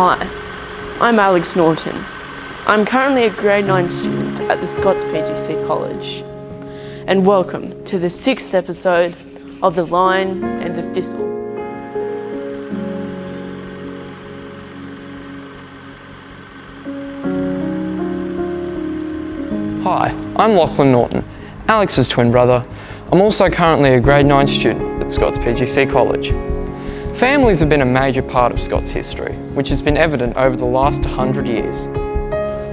Hi, I'm Alex Norton. I'm currently a grade 9 student at the Scots PGC College. And welcome to the 6th episode of The Lion and the Thistle. Hi, I'm Lachlan Norton, Alex's twin brother. I'm also currently a grade 9 student at Scots PGC College. Families have been a major part of Scots history, which has been evident over the last 100 years.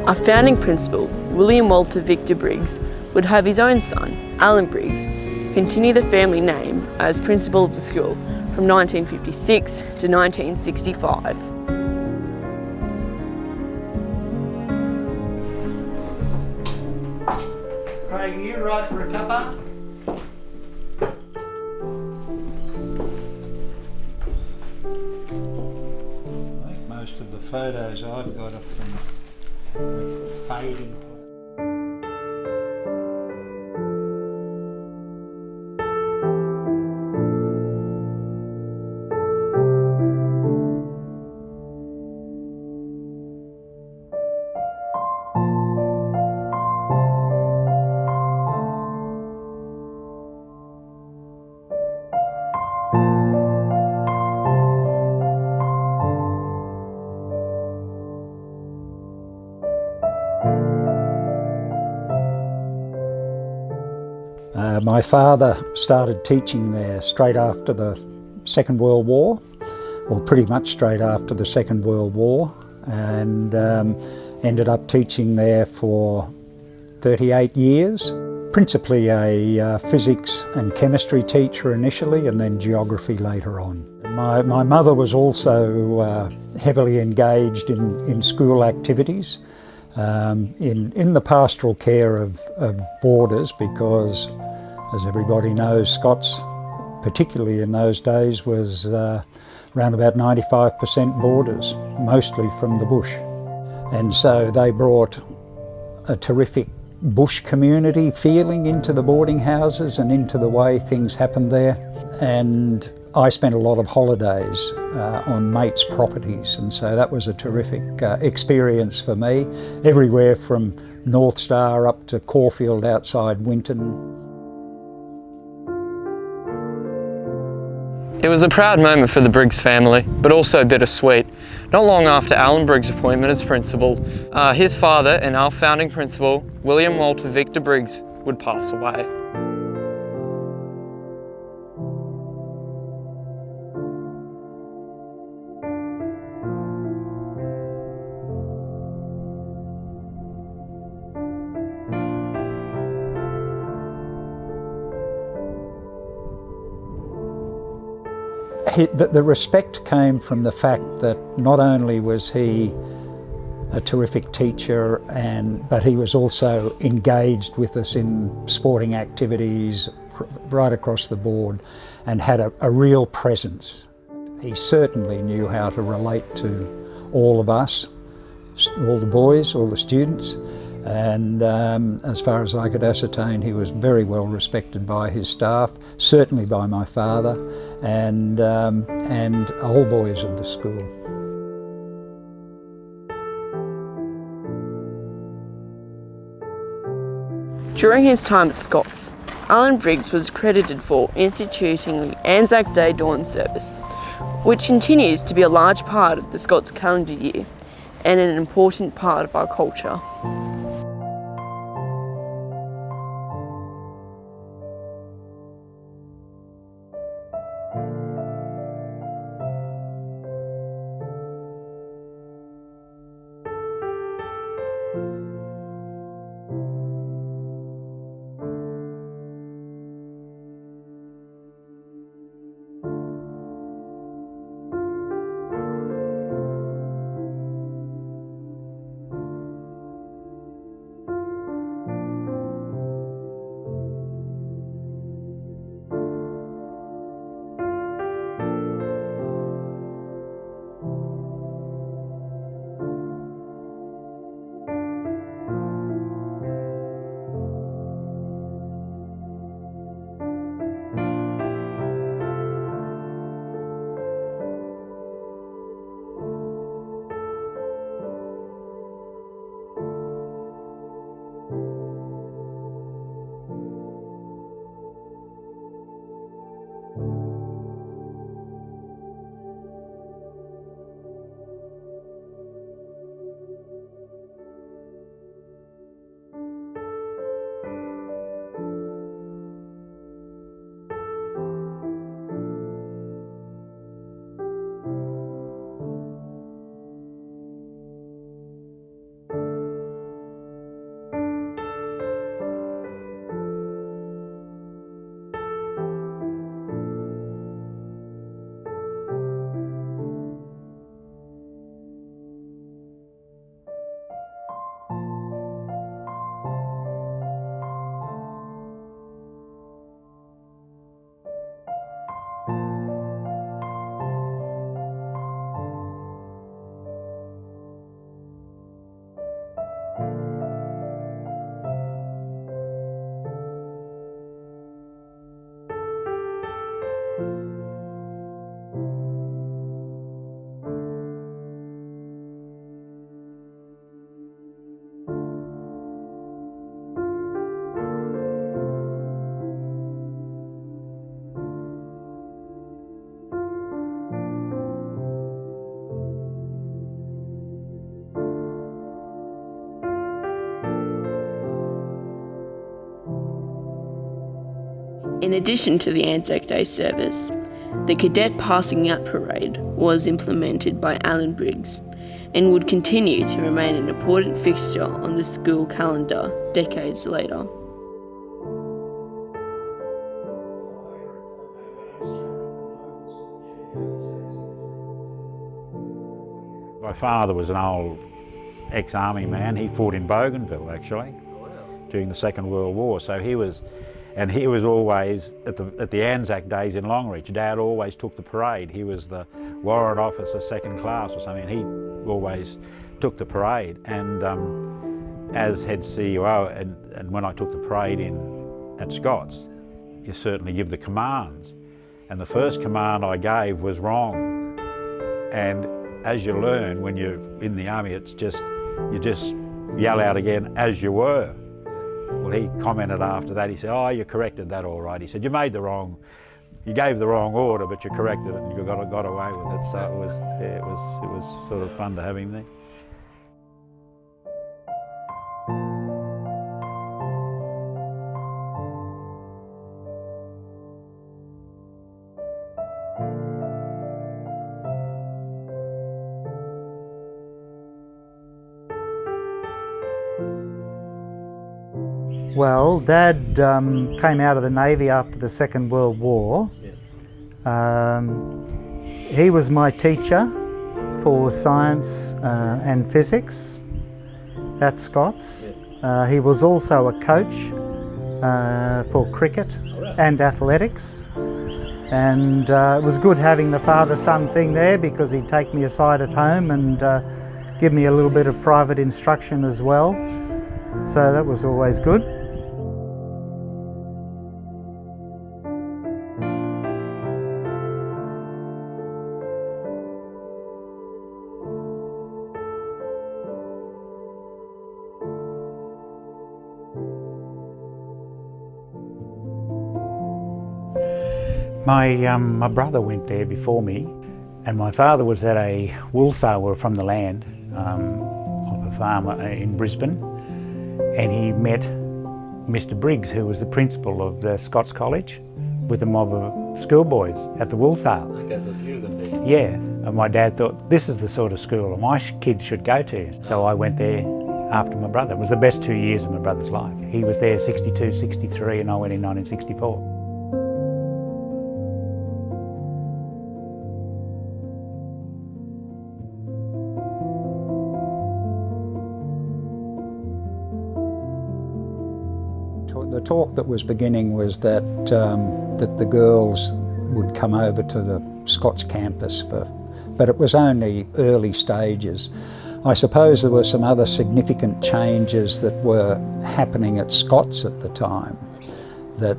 Our founding principal, William Walter Victor Briggs, would have his own son, Alan Briggs, continue the family name as principal of the school from 1956 to 1965. Craig, are you right for a cuppa? I think most of the photos I've got are from fading. My father started teaching there straight after the Second World War, or pretty much straight after the Second World War, and ended up teaching there for 38 years. Principally a physics and chemistry teacher initially, and then geography later on. My mother was also heavily engaged in school activities, in the pastoral care of boarders, because as everybody knows, Scots, particularly in those days, was around about 95% boarders, mostly from the bush. And so they brought a terrific bush community feeling into the boarding houses and into the way things happened there. And I spent a lot of holidays on mates' properties, and so that was a terrific experience for me, everywhere from North Star up to Caulfield outside Winton. It was a proud moment for the Briggs family, but also bittersweet. Not long after Alan Briggs' appointment as principal, his father and our founding principal, William Walter Victor Briggs, would pass away. The respect came from the fact that not only was he a terrific teacher, but he was also engaged with us in sporting activities right across the board and had a real presence. He certainly knew how to relate to all of us, all the boys, all the students, and as far as I could ascertain, he was very well respected by his staff, certainly by my father, and all boys of the school. During his time at Scots, Alan Briggs was credited for instituting the Anzac Day Dawn service, which continues to be a large part of the Scots calendar year and an important part of our culture. In addition to the Anzac Day service, the Cadet Passing Out Parade was implemented by Alan Briggs and would continue to remain an important fixture on the school calendar decades later. My father was an old ex-army man. He fought in Bougainville actually during the Second World War. So he was always at the Anzac Days in Longreach. Dad always took the parade. He was the warrant officer, second class or something. He always took the parade. And as head CEO, and when I took the parade at Scots, you certainly give the commands. And the first command I gave was wrong. And as you learn when you're in the army, you just yell out again, as you were. Well, he commented after that, he said, oh, you corrected that all right. He said, you gave the wrong order, but you corrected it and you got away with it. So it was sort of fun to have him there. Well, Dad came out of the Navy after the Second World War. He was my teacher for science and physics at Scots. He was also a coach for cricket and athletics. And it was good having the father-son thing there because he'd take me aside at home and give me a little bit of private instruction as well. So that was always good. My brother went there before me, and my father was at a wool sale from the land of a farmer in Brisbane, and he met Mr. Briggs, who was the principal of the Scots College, with a mob of schoolboys at the wool sale. I guess a few of them did. Yeah, and my dad thought this is the sort of school my kids should go to. So I went there after my brother. It was the best 2 years of my brother's life. He was there 62, 63, and I went in 1964. The talk that was beginning was that the girls would come over to the Scots campus, but it was only early stages. I suppose there were some other significant changes that were happening at Scots at the time that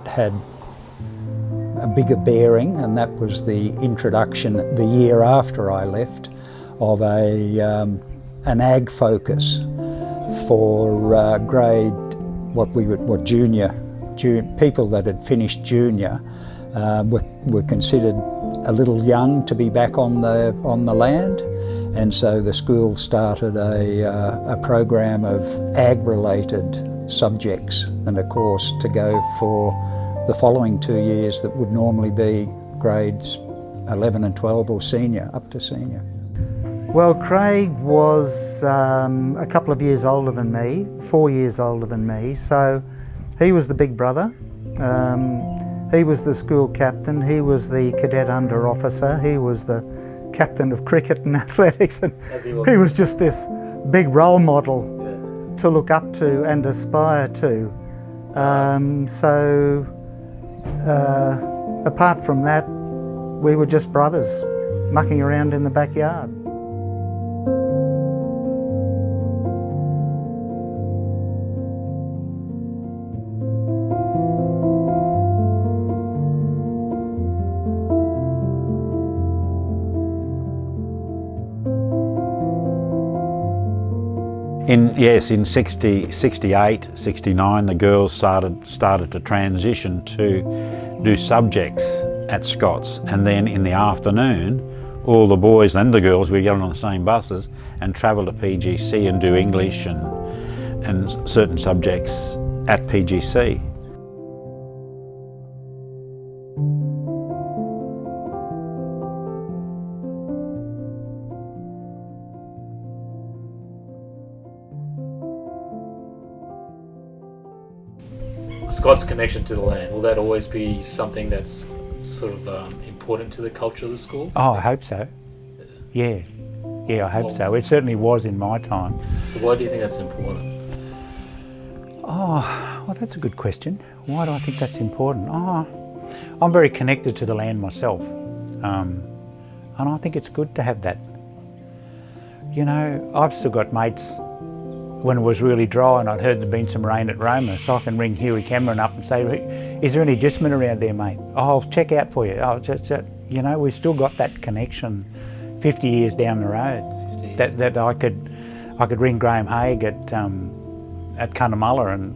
had a bigger bearing, and that was the introduction the year after I left of an ag focus for grade. People that had finished junior were considered a little young to be back on the land, and so the school started a program of ag-related subjects and a course to go for the following 2 years that would normally be grades 11 and 12 or senior, up to senior. Well, Craig was a couple of years older than me, 4 years older than me, so he was the big brother. He was the school captain, he was the cadet under officer, he was the captain of cricket and athletics, and he was just this big role model to look up to and aspire to. Apart from that, we were just brothers mucking around in the backyard. In 68, 69, the girls started to transition to do subjects at Scots, and then in the afternoon, all the boys and the girls would get on the same buses and travel to PGC and do English and certain subjects at PGC. Scots connection to the land, will that always be something that's sort of important to the culture of the school? Oh, I hope so. Yeah, I hope so. It certainly was in my time. So why do you think that's important? Oh, well, that's a good question. Why do I think that's important? Oh, I'm very connected to the land myself, and I think it's good to have that. You know, I've still got mates when it was really dry and I'd heard there'd been some rain at Roma, so I can ring Huey Cameron up and say, is there any discman around there, mate? Oh, I'll check out for you. Oh, you know, we've still got that connection 50 years down the road. That I could ring Graham Haig at Cunnamulla and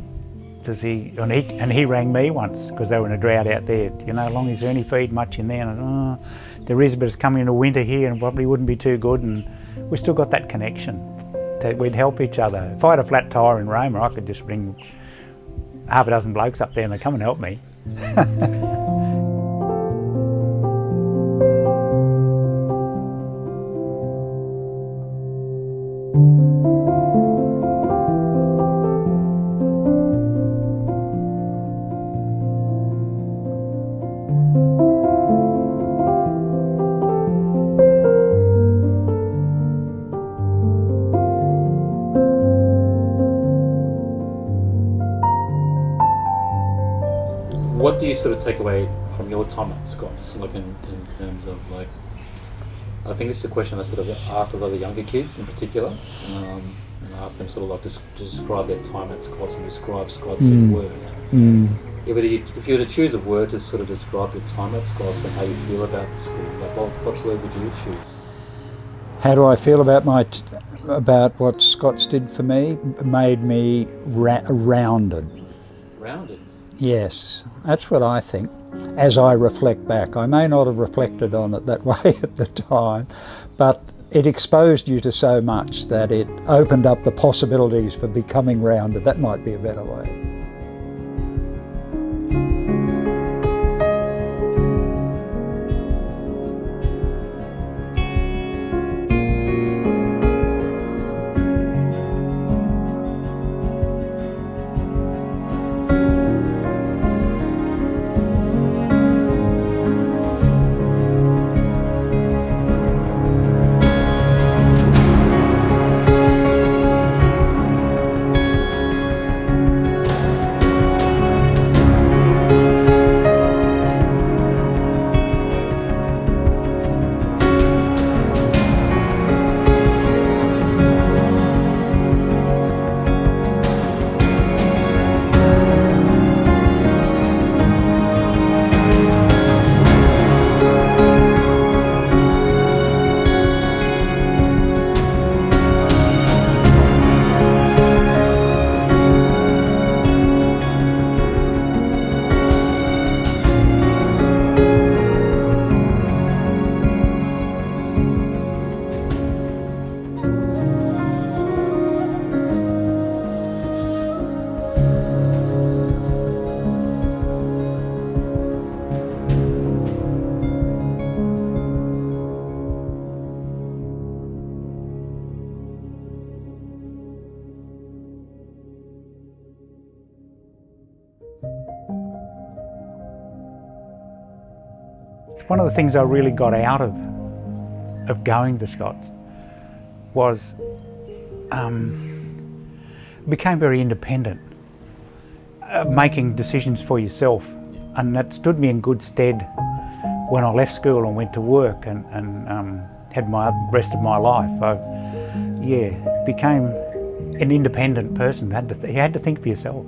he rang me once because they were in a drought out there. You know, long is there any feed much in there? And there is, but it's coming into winter here and probably wouldn't be too good. And we still got that connection. That we'd help each other. If I had a flat tyre in Roma, I could just ring half a dozen blokes up there and they'd come and help me. What do you sort of take away from your time at Scots, like in terms of like, I think this is a question I sort of asked a lot of the younger kids in particular, and I asked them sort of like to describe their time at Scots and describe Scots in a word. If you were to choose a word to sort of describe your time at Scots and how you feel about the school, like what word would you choose? How do I feel about about what Scots did for me? It made me rounded. Rounded? Yes, that's what I think. As I reflect back, I may not have reflected on it that way at the time, but it exposed you to so much that it opened up the possibilities for becoming rounded. That might be a better way. One of the things I really got out of going to Scots was became very independent, making decisions for yourself, and that stood me in good stead when I left school and went to work and had my rest of my life. I became an independent person. You had to think for yourself.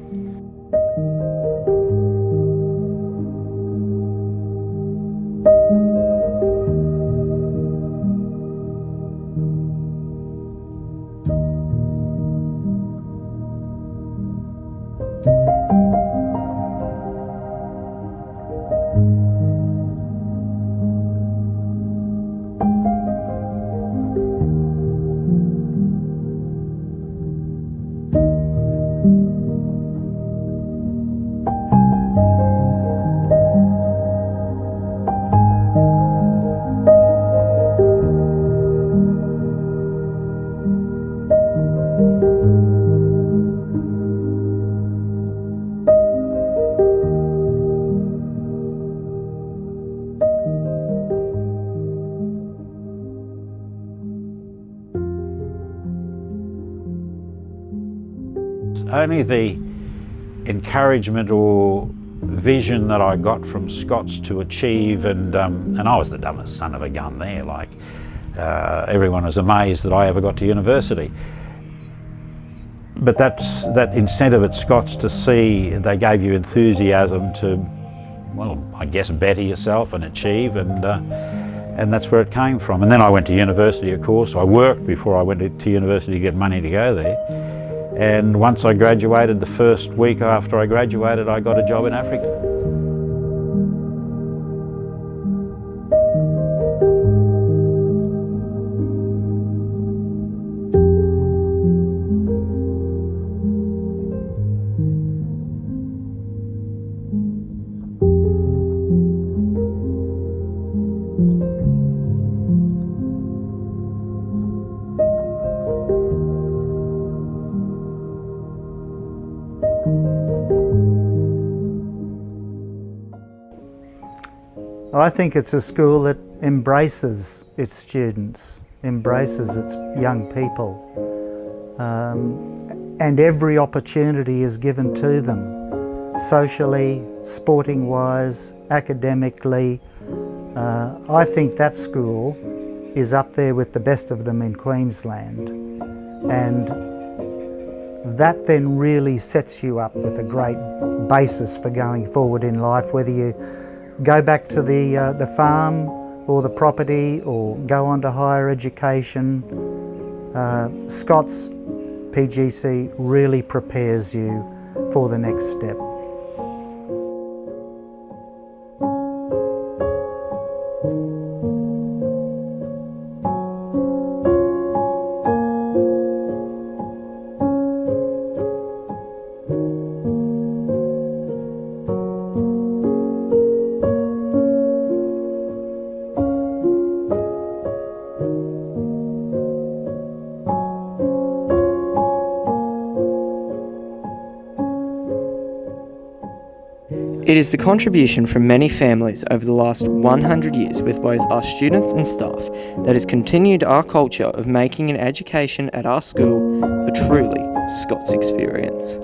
Only the encouragement or vision that I got from Scots to achieve, and I was the dumbest son of a gun there, like everyone was amazed that I ever got to university. But that's that incentive at Scots to see, they gave you enthusiasm to, well, I guess better yourself and achieve, and that's where it came from. And then I went to university, of course. I worked before I went to university to get money to go there. And once I graduated, the first week after I graduated, I got a job in Africa. I think it's a school that embraces its students, embraces its young people, and every opportunity is given to them, socially, sporting-wise, academically. I think that school is up there with the best of them in Queensland, and that then really sets you up with a great basis for going forward in life, whether you go back to the farm or the property or go on to higher education. Scots PGC really prepares you for the next step. It is the contribution from many families over the last 100 years with both our students and staff that has continued our culture of making an education at our school a truly Scots experience.